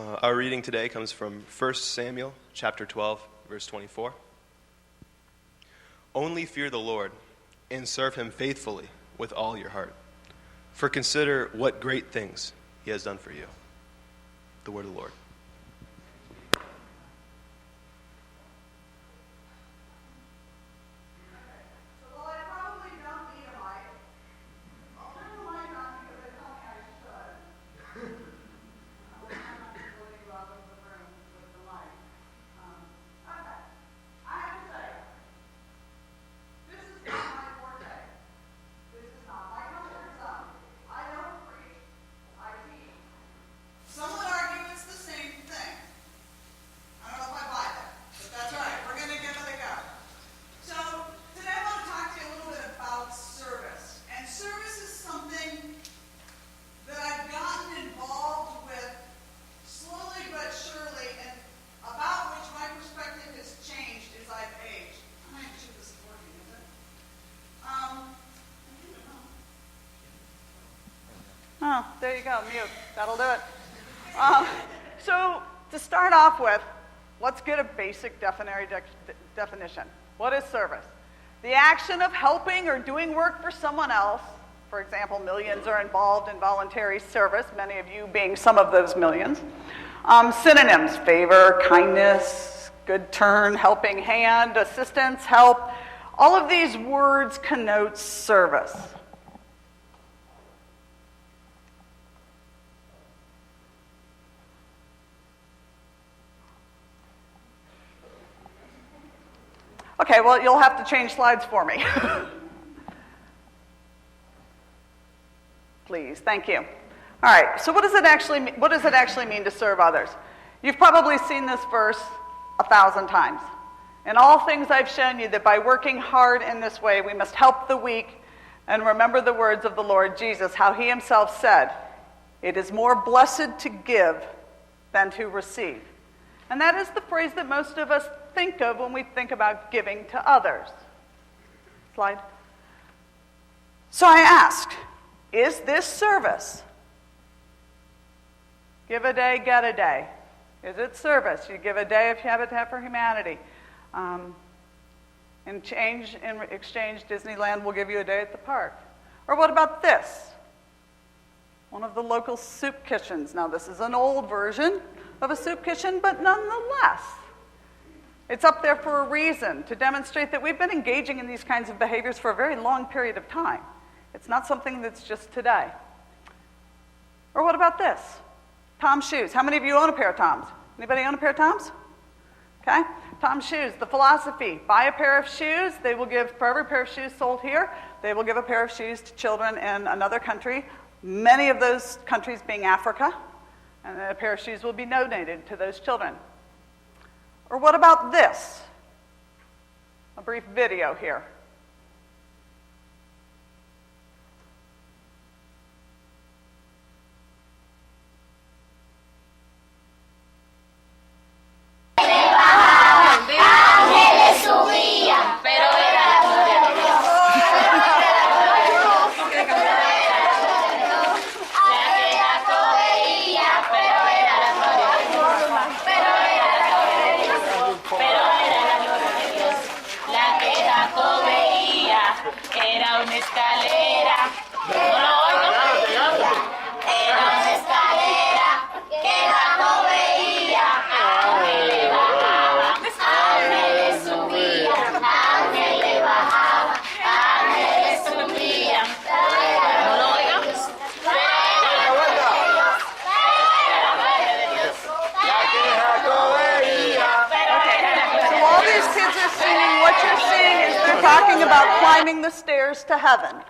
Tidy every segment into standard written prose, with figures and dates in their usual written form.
Our reading today comes from 1 Samuel chapter 12, verse 24. Only fear the Lord and serve him faithfully with all your heart. For consider what great things he has done for you. The word of the Lord. Oh, there you go, mute. That'll do it. So to start off with, let's get a basic definition. What is service? The action of helping or doing work for someone else. For example, millions are involved in voluntary service, many of you being some of those millions. Synonyms: favor, kindness, good turn, helping hand, assistance, help. All of these words connote service. Okay, well, you'll have to change slides for me. Please, thank you. All right, so what does it actually mean to serve others? You've probably seen this verse 1,000 times. In all things I've shown you that by working hard in this way, we must help the weak and remember the words of the Lord Jesus, how he himself said, "It is more blessed to give than to receive." And that is the phrase that most of us think of when we think about giving to others. Slide. So I ask, is this service? Give a day, get a day. Is it service? You give a day if you have Habitat for Humanity. In exchange, Disneyland will give you a day at the park. Or what about this? One of the local soup kitchens. Now, this is an old version of a soup kitchen, but nonetheless, it's up there for a reason, to demonstrate that we've been engaging in these kinds of behaviors for a very long period of time. It's not something that's just today. Or what about this? Tom's shoes. How many of you own a pair of Tom's? Anybody own a pair of Tom's? Okay. Tom's shoes. The philosophy: buy a pair of shoes. They will give, for every pair of shoes sold here, they will give a pair of shoes to children in another country, many of those countries being Africa, and then a pair of shoes will be donated to those children. Or what about this? A brief video here. Talking about climbing the stairs to heaven.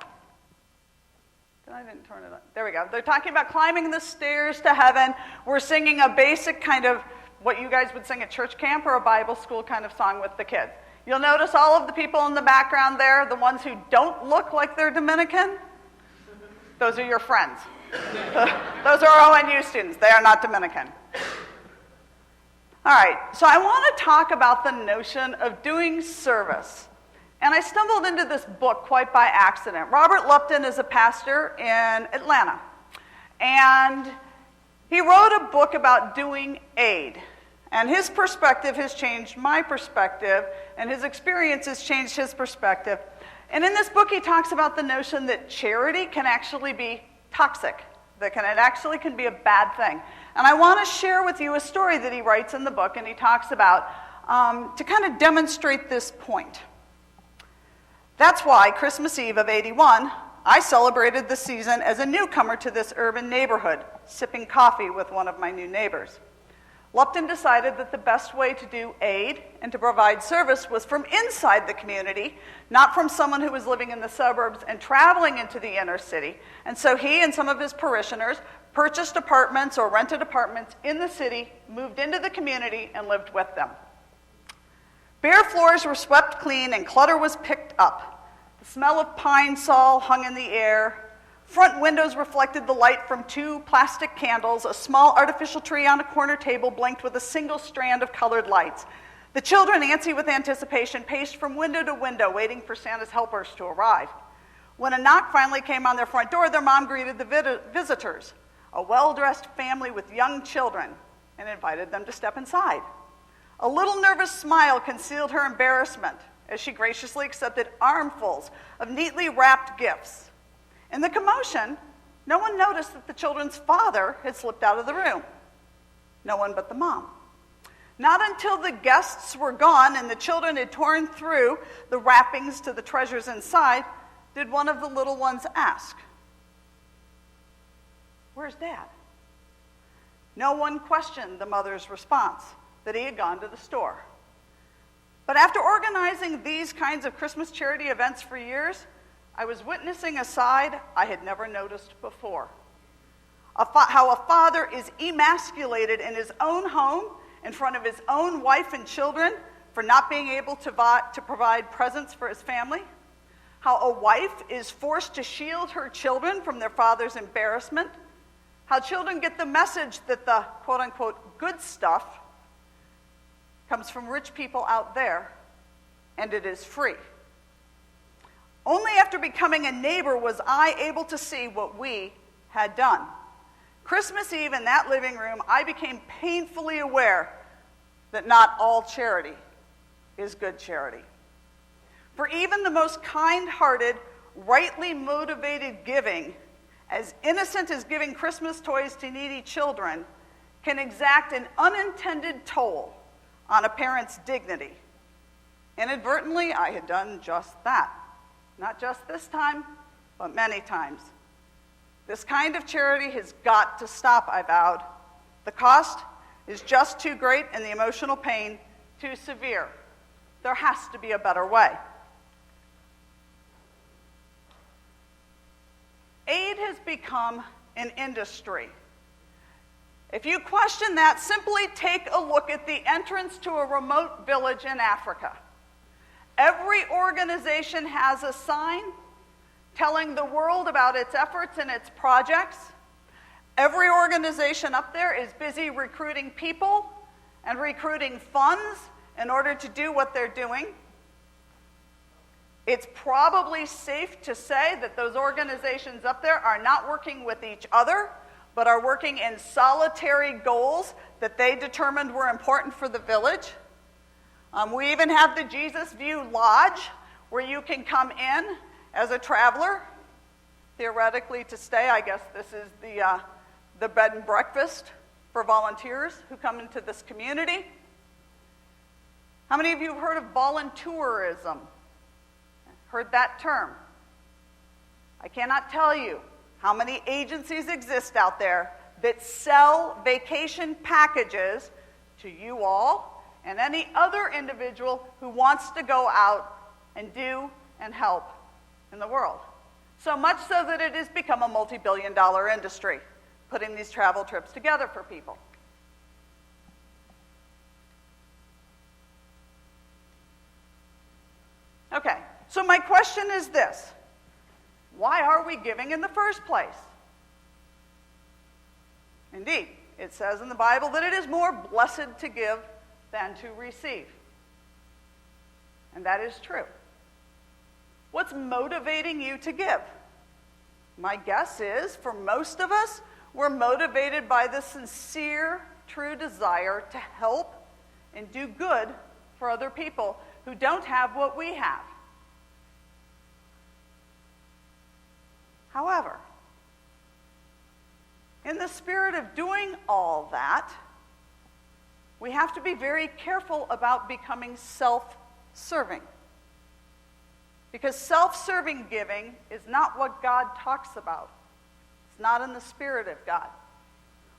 I didn't turn it on. There we go. They're talking about climbing the stairs to heaven. We're singing a basic kind of what you guys would sing at church camp or a Bible school kind of song with the kids. You'll notice all of the people in the background there, the ones who don't look like they're Dominican, those are your friends. Those are ONU students. They are not Dominican. All right, so I want to talk about the notion of doing service. And I stumbled into this book quite by accident. Robert Lupton is a pastor in Atlanta. And He wrote a book about doing aid, and his perspective has changed my perspective, and his experience has changed his perspective. And in this book, he talks about the notion that charity can actually be toxic, that it actually can be a bad thing. And I want to share with you a story that he writes in the book, and he talks about to kind of demonstrate this point. That's why Christmas Eve of '81, I celebrated the season as a newcomer to this urban neighborhood, sipping coffee with one of my new neighbors. Lupton decided that the best way to do aid and to provide service was from inside the community, not from someone who was living in the suburbs and traveling into the inner city. And so he and some of his parishioners purchased apartments or rented apartments in the city, moved into the community, and lived with them. Bare floors were swept clean and clutter was picked up. The smell of pine sol hung in the air. Front windows reflected the light from 2 plastic candles. A small artificial tree on a corner table blinked with a single strand of colored lights. The children, antsy with anticipation, paced from window to window, waiting for Santa's helpers to arrive. When a knock finally came on their front door, their mom greeted the visitors, a well-dressed family with young children, and invited them to step inside. A little nervous smile concealed her embarrassment as she graciously accepted armfuls of neatly wrapped gifts. In the commotion, no one noticed that the children's father had slipped out of the room. No one but the mom. Not until the guests were gone and the children had torn through the wrappings to the treasures inside did one of the little ones ask, "Where's Dad?" No one questioned the mother's response, that he had gone to the store. But after organizing these kinds of Christmas charity events for years, I was witnessing a side I had never noticed before. How a father is emasculated in his own home in front of his own wife and children for not being able to provide presents for his family. How a wife is forced to shield her children from their father's embarrassment. How children get the message that the quote-unquote good stuff comes from rich people out there, and it is free. Only after becoming a neighbor was I able to see what we had done. Christmas Eve in that living room, I became painfully aware that not all charity is good charity. For even the most kind-hearted, rightly motivated giving, as innocent as giving Christmas toys to needy children, can exact an unintended toll on a parent's dignity. Inadvertently, I had done just that. Not just this time, but many times. This kind of charity has got to stop, I vowed. The cost is just too great and the emotional pain too severe. There has to be a better way. Aid has become an industry. If you question that, simply take a look at the entrance to a remote village in Africa. Every organization has a sign telling the world about its efforts and its projects. Every organization up there is busy recruiting people and recruiting funds in order to do what they're doing. It's probably safe to say that those organizations up there are not working with each other, but are working in solitary goals that they determined were important for the village. We even have the Jesus View Lodge, where you can come in as a traveler, theoretically to stay. I guess this is the bed and breakfast for volunteers who come into this community. How many of you have heard of voluntourism? Heard that term? I cannot tell you how many agencies exist out there that sell vacation packages to you all and any other individual who wants to go out and do and help in the world. So much so that it has become a multi-billion-dollar industry, putting these travel trips together for people. Okay, so my question is this: why are we giving in the first place? Indeed, it says in the Bible that it is more blessed to give than to receive. And that is true. What's motivating you to give? My guess is, for most of us, We're motivated by the sincere, true desire to help and do good for other people who don't have what we have. However, in the spirit of doing all that, we have to be very careful about becoming self-serving. Because self-serving giving is not what God talks about. It's not in the spirit of God.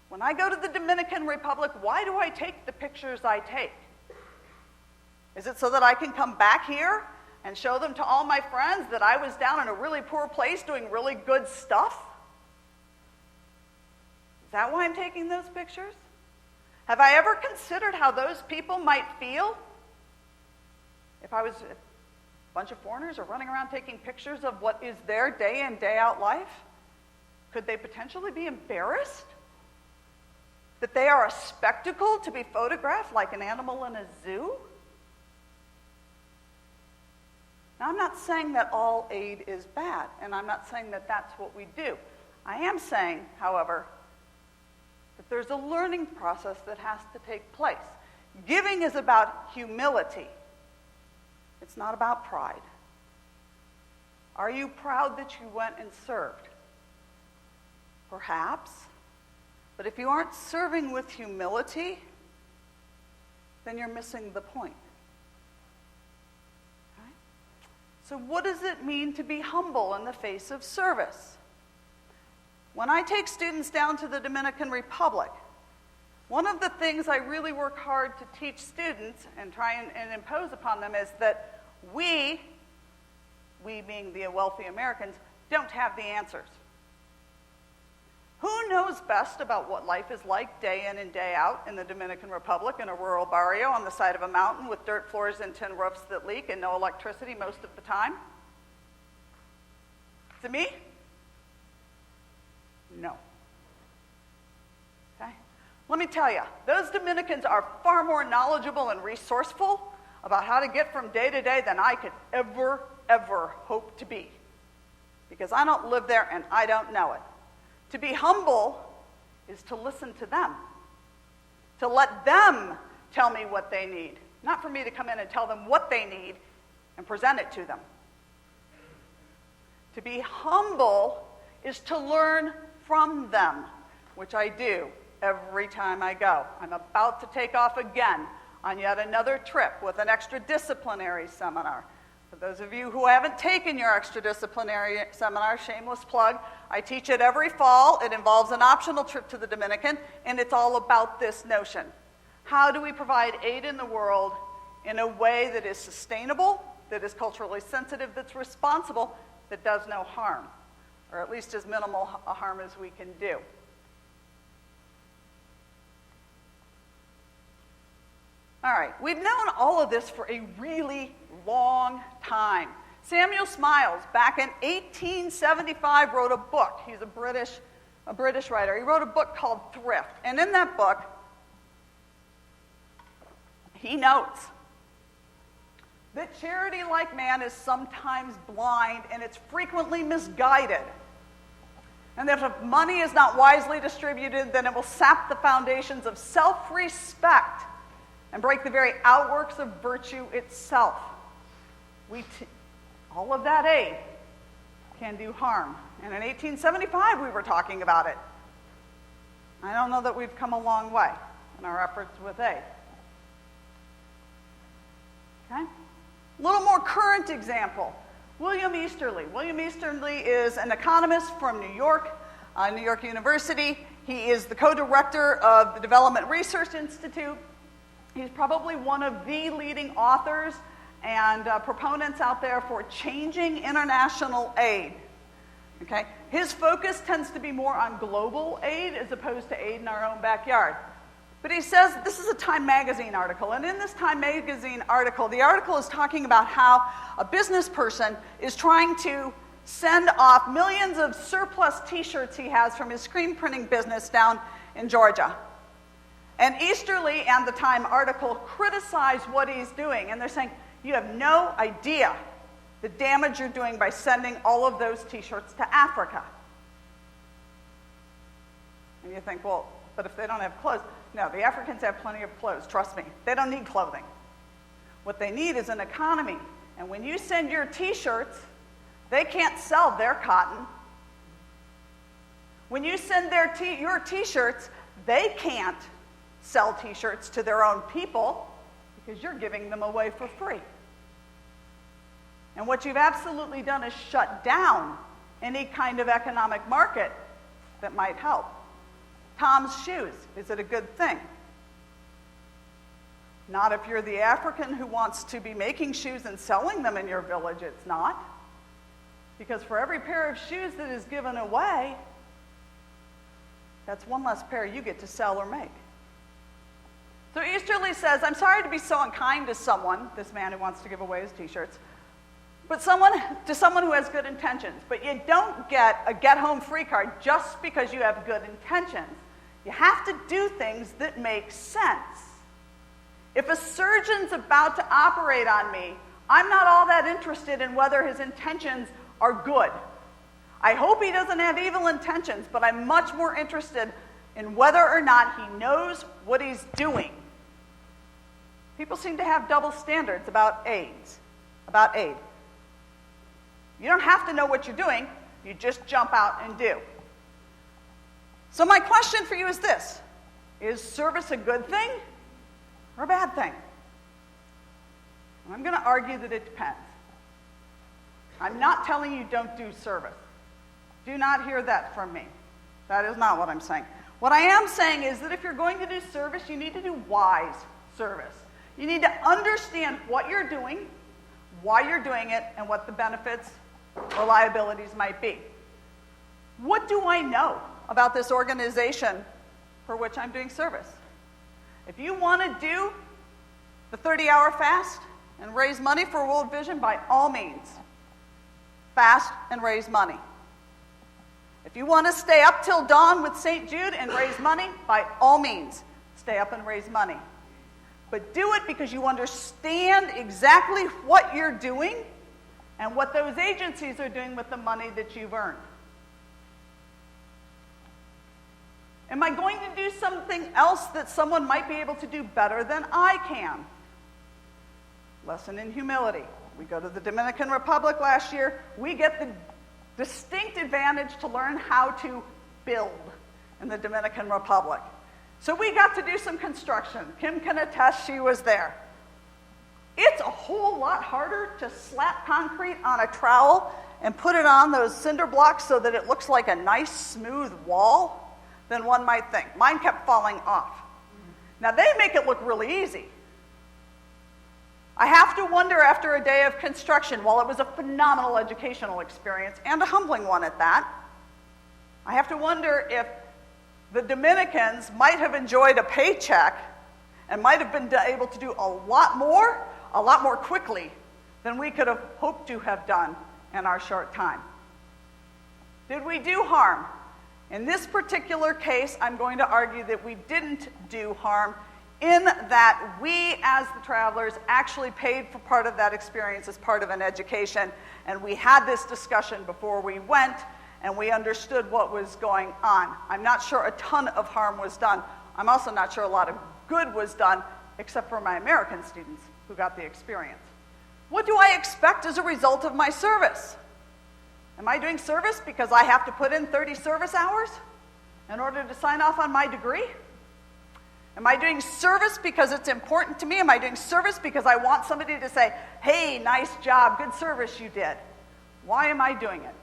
When I go to the Dominican Republic, why do I take the pictures I take? Is it so that I can come back here and show them to all my friends that I was down in a really poor place doing really good stuff? Is that why I'm taking those pictures? Have I ever considered how those people might feel if a bunch of foreigners are running around taking pictures of what is their day in, day out life? Could they potentially be embarrassed that they are a spectacle to be photographed like an animal in a zoo? Now, I'm not saying that all aid is bad, and I'm not saying that that's what we do. I am saying, however, that there's a learning process that has to take place. Giving is about humility. It's not about pride. Are you proud that you went and served? Perhaps. But if you aren't serving with humility, then you're missing the point. Okay? So what does it mean to be humble in the face of service? When I take students down to the Dominican Republic, one of the things I really work hard to teach students and try and impose upon them is that we being the wealthy Americans, don't have the answers. Who knows best about what life is like day in and day out in the Dominican Republic in a rural barrio on the side of a mountain with dirt floors and tin roofs that leak and no electricity most of the time? Is it me? No. Okay? Let me tell you, those Dominicans are far more knowledgeable and resourceful about how to get from day to day than I could ever hope to be. Because I don't live there and I don't know it. To be humble is to listen to them. To let them tell me what they need. Not for me to come in and tell them what they need and present it to them. To be humble is to learn from them, which I do every time I go. I'm about to take off again on yet another trip with an extradisciplinary seminar. For those of you who haven't taken your extradisciplinary seminar, shameless plug, I teach it every fall. It involves an optional trip to the Dominican, and it's all about this notion. How do we provide aid in the world in a way that is sustainable, that is culturally sensitive, that's responsible, that does no harm, or at least as minimal a harm as we can do? All right, we've known all of this for a really long time. Samuel Smiles, back in 1875, wrote a book. He's a British writer. He wrote a book called Thrift. And in that book, he notes that charity, like man, is sometimes blind and it's frequently misguided. And that if money is not wisely distributed, then it will sap the foundations of self-respect and break the very outworks of virtue itself. All of that aid can do harm. And in 1875, we were talking about it. I don't know that we've come a long way in our efforts with aid. Okay? A little more current example. William Easterly. William Easterly is an economist from New York University. He is the co-director of the Development Research Institute. He's probably one of the leading authors and proponents out there for changing international aid. Okay? His focus tends to be more on global aid as opposed to aid in our own backyard. But he says, this is a Time Magazine article, and in this Time Magazine article, the article is talking about how a business person is trying to send off millions of surplus t-shirts he has from his screen printing business down in Georgia. And Easterly and the Time article criticize what he's doing, and they're saying, you have no idea the damage you're doing by sending all of those t-shirts to Africa. And you think, well, but if they don't have clothes, no, the Africans have plenty of clothes, trust me. They don't need clothing. What they need is an economy. And when you send your t-shirts, they can't sell their cotton. When you send your t-shirts, they can't sell t-shirts to their own people because you're giving them away for free. And what you've absolutely done is shut down any kind of economic market that might help. Tom's shoes, is it a good thing? Not if you're the African who wants to be making shoes and selling them in your village, it's not. Because for every pair of shoes that is given away, that's one less pair you get to sell or make. So Easterly says, I'm sorry to be so unkind to someone, this man who wants to give away his t-shirts, but someone who has good intentions. But you don't get a get-home-free card just because you have good intentions. You have to do things that make sense. If a surgeon's about to operate on me, I'm not all that interested in whether his intentions are good. I hope he doesn't have evil intentions, but I'm much more interested in whether or not he knows what he's doing. People seem to have double standards about aid. You don't have to know what you're doing, you just jump out and do. So my question for you is this: is service a good thing or a bad thing? I'm going to argue that it depends. I'm not telling you don't do service. Do not hear that from me. That is not what I'm saying. What I am saying is that if you're going to do service, you need to do wise service. You need to understand what you're doing, why you're doing it, and what the benefits or liabilities might be. What do I know about this organization for which I'm doing service? If you want to do the 30-hour fast and raise money for World Vision, by all means, fast and raise money. If you want to stay up till dawn with St. Jude and raise money, by all means, stay up and raise money. But do it because you understand exactly what you're doing and what those agencies are doing with the money that you've earned. Am I going to do something else that someone might be able to do better than I can? Lesson in humility. We go to the Dominican Republic last year. We get the distinct advantage to learn how to build in the Dominican Republic. So we got to do some construction. Kim can attest, she was there. It's a whole lot harder to slap concrete on a trowel and put it on those cinder blocks so that it looks like a nice smooth wall than one might think. Mine kept falling off. Now they make it look really easy. I have to wonder after a day of construction, while it was a phenomenal educational experience and a humbling one at that, I have to wonder if the Dominicans might have enjoyed a paycheck and might have been able to do a lot more quickly than we could have hoped to have done in our short time. Did we do harm? In this particular case, I'm going to argue that we didn't do harm, in that we, as the travelers, actually paid for part of that experience as part of an education, and we had this discussion before we went, and we understood what was going on. I'm not sure a ton of harm was done. I'm also not sure a lot of good was done, except for my American students who got the experience. What do I expect as a result of my service? Am I doing service because I have to put in 30 service hours in order to sign off on my degree? Am I doing service because it's important to me? Am I doing service because I want somebody to say, hey, nice job, good service you did? Why am I doing it?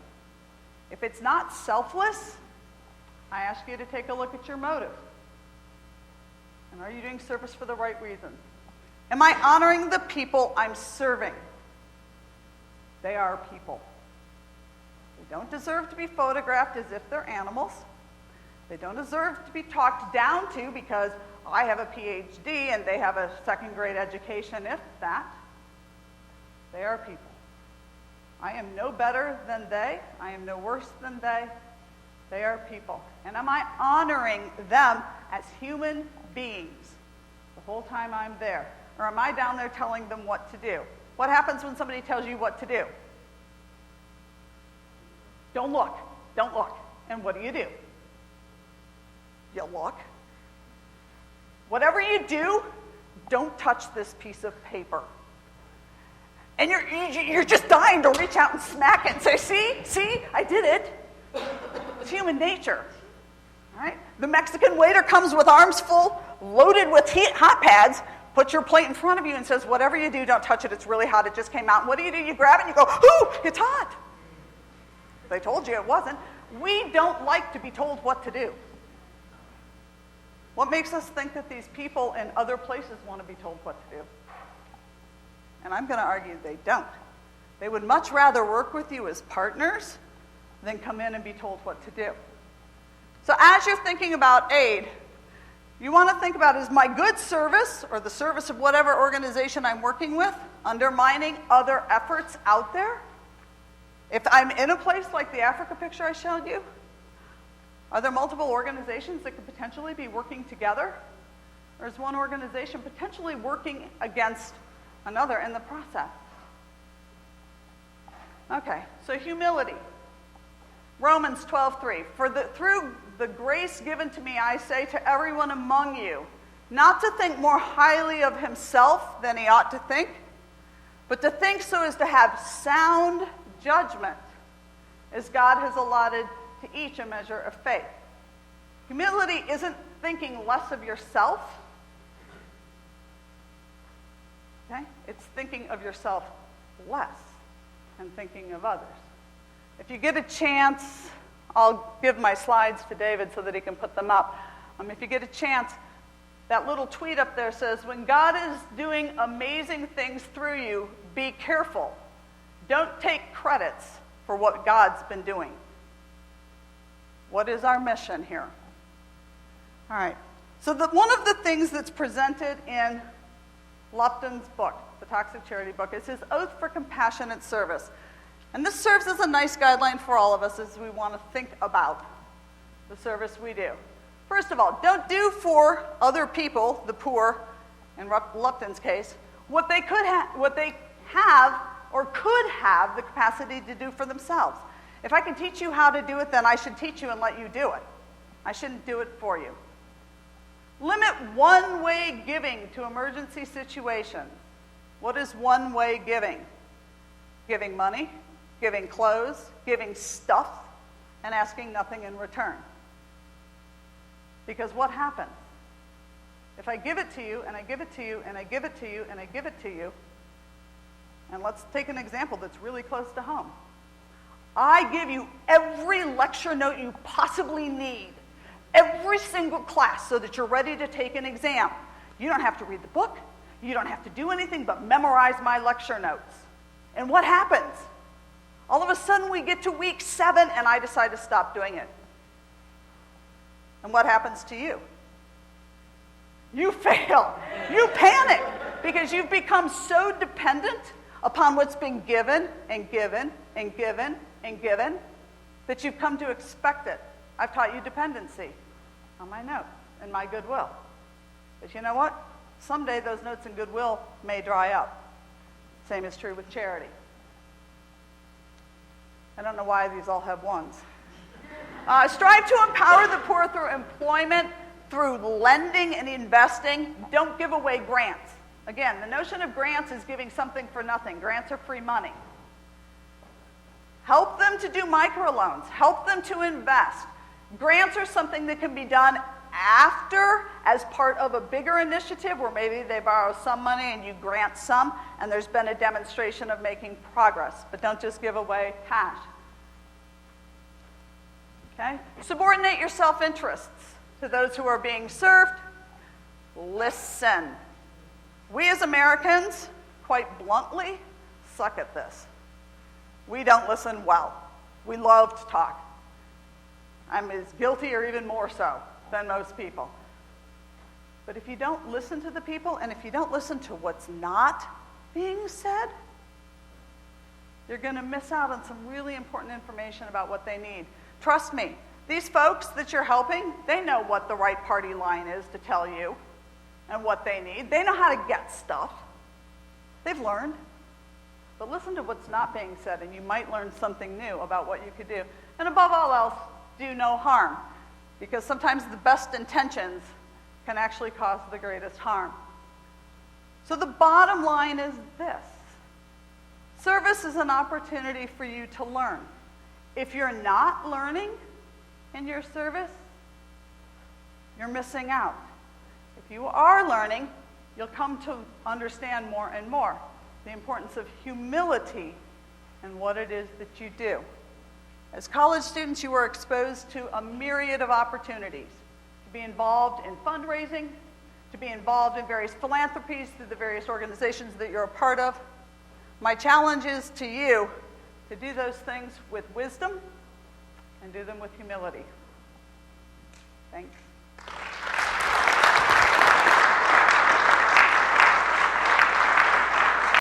If it's not selfless, I ask you to take a look at your motive. And are you doing service for the right reason? Am I honoring the people I'm serving? They are people. They don't deserve to be photographed as if they're animals. They don't deserve to be talked down to because I have a PhD and they have a second-grade education, if that. They are people. I am no better than they. I am no worse than they. They are people. And am I honoring them as human beings the whole time I'm there? Or am I down there telling them what to do? What happens when somebody tells you what to do? Don't look. Don't look. And what do? you look. Whatever you do, don't touch this piece of paper. And you're just dying to reach out and smack it and say, see, I did it. It's human nature. All right? The Mexican waiter comes with arms full, loaded with hot pads, puts your plate in front of you and says, whatever you do, don't touch it. It's really hot. It just came out. And what do? You grab it and you go, ooh, it's hot. They told you it wasn't. We don't like to be told what to do. What makes us think that these people in other places want to be told what to do? And I'm going to argue they don't. They would much rather work with you as partners than come in and be told what to do. So as you're thinking about aid, you want to think about, is my good service or the service of whatever organization I'm working with undermining other efforts out there? If I'm in a place like the Africa picture I showed you, are there multiple organizations that could potentially be working together? Or is one organization potentially working against another in the process? Okay, so humility. Romans 12:3. Through the grace given to me, I say to everyone among you, not to think more highly of himself than he ought to think, but to think so as to have sound judgment, as God has allotted to each a measure of faith. Humility isn't thinking less of yourself. Okay? It's thinking of yourself less and thinking of others. If you get a chance, I'll give my slides to David so that he can put them up. If you get a chance, that little tweet up there says, when God is doing amazing things through you, be careful. Don't take credits for what God's been doing. What is our mission here? All right. So one of the things that's presented in Lupton's book, the Toxic Charity book, is his oath for compassionate service. And this serves as a nice guideline for all of us as we want to think about the service we do. First of all, don't do for other people, the poor, in Lupton's case, what they have or could have the capacity to do for themselves. If I can teach you how to do it, then I should teach you and let you do it. I shouldn't do it for you. Limit one-way giving to emergency situations. What is one-way giving? Giving money, giving clothes, giving stuff, and asking nothing in return. Because what happens? If I give it to you, and I give it to you, and I give it to you, and I give it to you, and let's take an example that's really close to home. I give you every lecture note you possibly need, every single class, so that you're ready to take an exam. You don't have to read the book. You don't have to do anything but memorize my lecture notes. And what happens? All of a sudden we get to week 7 and I decide to stop doing it. And what happens to you? You fail. You panic because you've become so dependent upon what's been given and given and given and given that you've come to expect it. I've taught you dependency on my note and my goodwill. But you know what? Someday those notes and goodwill may dry up. Same is true with charity. I don't know why these all have ones. Strive to empower the poor through employment, through lending and investing. Don't give away grants. Again, the notion of grants is giving something for nothing. Grants are free money. Help them to do microloans. Help them to invest. Grants are something that can be done after as part of a bigger initiative where maybe they borrow some money and you grant some and there's been a demonstration of making progress. But don't just give away cash. Okay? Subordinate your self-interests to those who are being served. Listen. We as Americans, quite bluntly, suck at this. We don't listen well. We love to talk. I'm as guilty or even more so than most people. But if you don't listen to the people, and if you don't listen to what's not being said, you're going to miss out on some really important information about what they need. Trust me, these folks that you're helping, they know what the right party line is to tell you and what they need. They know how to get stuff. They've learned. But listen to what's not being said, and you might learn something new about what you could do. And above all else, do no harm. because sometimes the best intentions can actually cause the greatest harm. So the bottom line is this. Service is an opportunity for you to learn. If you're not learning in your service, you're missing out. If you are learning, you'll come to understand more and more the importance of humility and what it is that you do. As college students, you are exposed to a myriad of opportunities to be involved in fundraising, to be involved in various philanthropies through the various organizations that you're a part of. My challenge is to you to do those things with wisdom and do them with humility. Thanks.